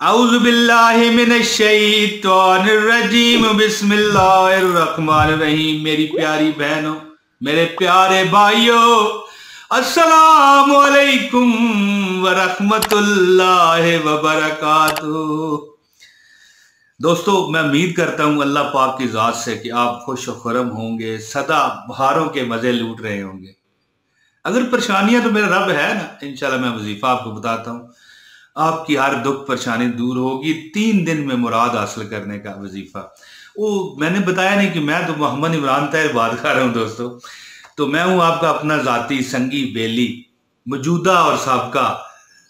اعوذ باللہ من الشیطان الرجیم بسم اللہ الرحمن الرحیم۔ میری پیاری بہنوں، میرے پیارے بھائیوں، السلام علیکم ورحمۃ اللہ وبرکاتہ۔ دوستو، میں امید کرتا ہوں اللہ پاک کی ذات سے کہ آپ خوش و خرم ہوں گے، سدا بہاروں کے مزے لوٹ رہے ہوں گے۔ اگر پریشانیاں تو میرا رب ہے نا، انشاءاللہ میں وظیفہ آپ کو بتاتا ہوں، آپ کی ہر دکھ پریشانی دور ہوگی۔ 3 دن میں مراد حاصل کرنے کا وظیفہ۔ وہ میں نے بتایا نہیں کہ میں تو محمد عمران طاہر بات کر رہا ہوں دوستو۔ تو میں ہوں آپ کا اپنا ذاتی سنگی بیلی، موجودہ اور سابقہ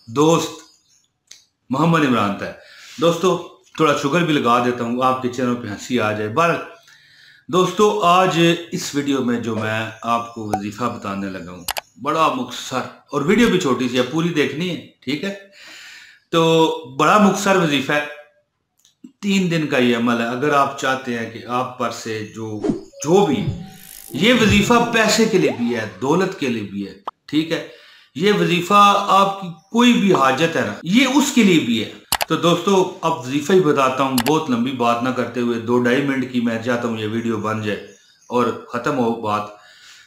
دوست محمد عمران طاہر۔ دوستو تھوڑا شوگر بھی لگا دیتا ہوں، آپ کے چہروں پہ ہنسی آ جائے۔ بہرحال دوستو، آج اس ویڈیو میں جو میں آپ کو وظیفہ بتانے لگا ہوں، بڑا مختصر، اور ویڈیو بھی چھوٹی سی ہے، پوری دیکھنی ہے، ٹھیک ہے؟ تو بڑا مختصر وظیفہ ہے، 3 دن کا یہ عمل ہے۔ اگر آپ چاہتے ہیں کہ آپ پر سے جو بھی، یہ وظیفہ پیسے کے لیے بھی ہے، دولت کے لیے بھی ہے، ٹھیک ہے؟ یہ وظیفہ آپ کی کوئی بھی حاجت ہے نا، یہ اس کے لیے بھی ہے۔ تو دوستو اب وظیفہ ہی بتاتا ہوں، بہت لمبی بات نہ کرتے ہوئے، 2-2.5 منٹ کی میں چاہتا ہوں یہ ویڈیو بن جائے اور ختم ہو بات۔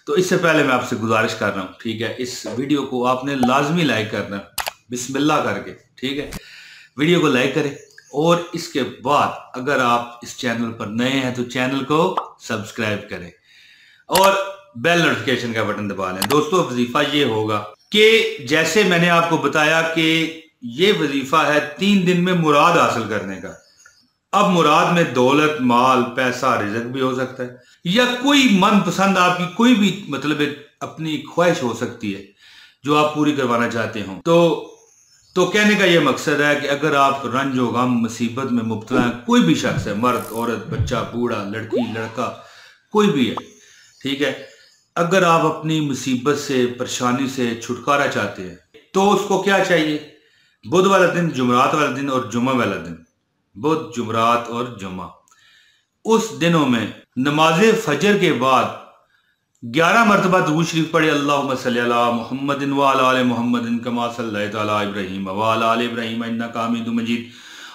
تو اس سے پہلے میں آپ سے گزارش کر رہا ہوں، ٹھیک ہے؟ اس ویڈیو کو آپ نے لازمی لائک کرنا، بسم اللہ کر کے، ٹھیک ہے؟ ویڈیو کو لائک کریں، اور اس کے بعد اگر آپ اس چینل پر نئے ہیں تو چینل کو سبسکرائب کریں اور بیل نوٹیفیکیشن کا بٹن دبا لیں۔ دوستو وظیفہ یہ ہوگا کہ جیسے میں نے آپ کو بتایا کہ یہ وظیفہ ہے 3 دن میں مراد حاصل کرنے کا۔ اب مراد میں دولت، مال، پیسہ، رزق بھی ہو سکتا ہے، یا کوئی من پسند آپ کی کوئی بھی مطلب اپنی خواہش ہو سکتی ہے جو آپ پوری کروانا چاہتے ہوں۔ تو کہنے کا یہ مقصد ہے کہ اگر آپ رنج و غم مصیبت میں مبتلا ہیں، کوئی بھی شخص ہے، مرد، عورت، بچہ، بوڑھا، لڑکی، لڑکا، کوئی بھی ہے، ٹھیک ہے؟ اگر آپ اپنی مصیبت سے، پریشانی سے چھٹکارا چاہتے ہیں تو اس کو کیا چاہیے؟ بدھ والا دن، جمعرات والا دن اور جمعہ والا دن، بدھ، جمعرات اور جمعہ، اس دنوں میں نماز فجر کے بعد 11 مرتبہ درود شریف پڑھے، اللہم صلی علی محمد وعلی آل محمد کما صلیت علی ابراہیم وعلی آل ابراہیم انک حمید مجید،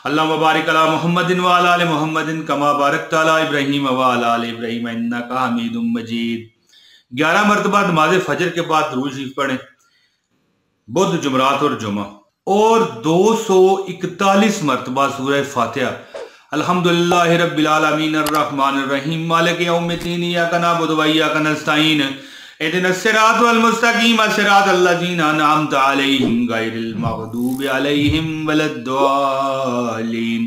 اللہم بارک علی محمد وعلی آل محمد کما بارکت علی ابراہیم وعلی آل ابراہیم انک حمید مجید۔ 11 مرتبہ نماز فجر کے بعد درود شریف پڑھیں، بدھ، جمعرات اور جمعہ، اور 241 مرتبہ سورہ فاتحہ، الحمدللہ رب العالمین الرحمن الرحیم مالک یوم الدین ایاک نعبد و ایاک نستعین اہدنا الصراط المستقیم صراط الذین انعمت علیہم غیر المغضوب علیہم ولا الضالین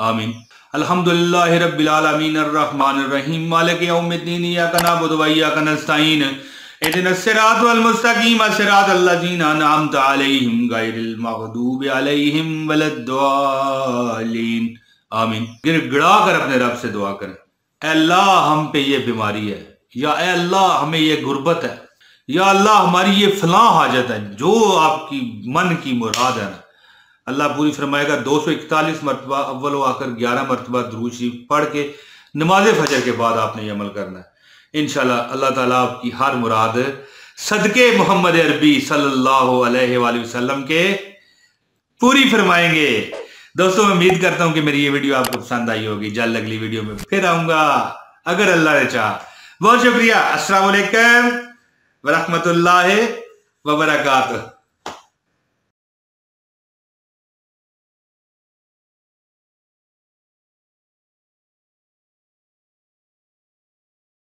آمین۔ الحمدللہ رب العالمین الرحمن الرحیم مالک یوم الدین ایاک نعبد و ایاک نستعین اہدنا الصراط المستقیم صراط الذین انعمت علیہم غیر المغضوب علیہم ولا الضالین آمین۔ گڑ گڑا کر اپنے رب سے دعا کریں، اے اللہ ہم پہ یہ بیماری ہے، یا اے اللہ ہمیں یہ غربت ہے، یا اللہ ہماری یہ فلاں حاجت ہے، جو آپ کی من کی مراد ہے نا، اللہ پوری فرمائے گا۔ 241 مرتبہ اول و آخر 11 مرتبہ درود شریف پڑھ کے نماز فجر کے بعد آپ نے یہ عمل کرنا ہے۔ انشاءاللہ اللہ تعالیٰ آپ کی ہر مراد صدقے محمد عربی صلی اللہ علیہ وآلہ وسلم کے پوری فرمائیں گے۔ دوستوں میں امید کرتا ہوں کہ میری یہ ویڈیو آپ کو پسند آئی ہوگی۔ جلد اگلی ویڈیو میں پھر آؤں گا اگر اللہ نے چاہا۔ بہت شکریہ، السلام علیکم ورحمۃ اللہ وبرکاتہ۔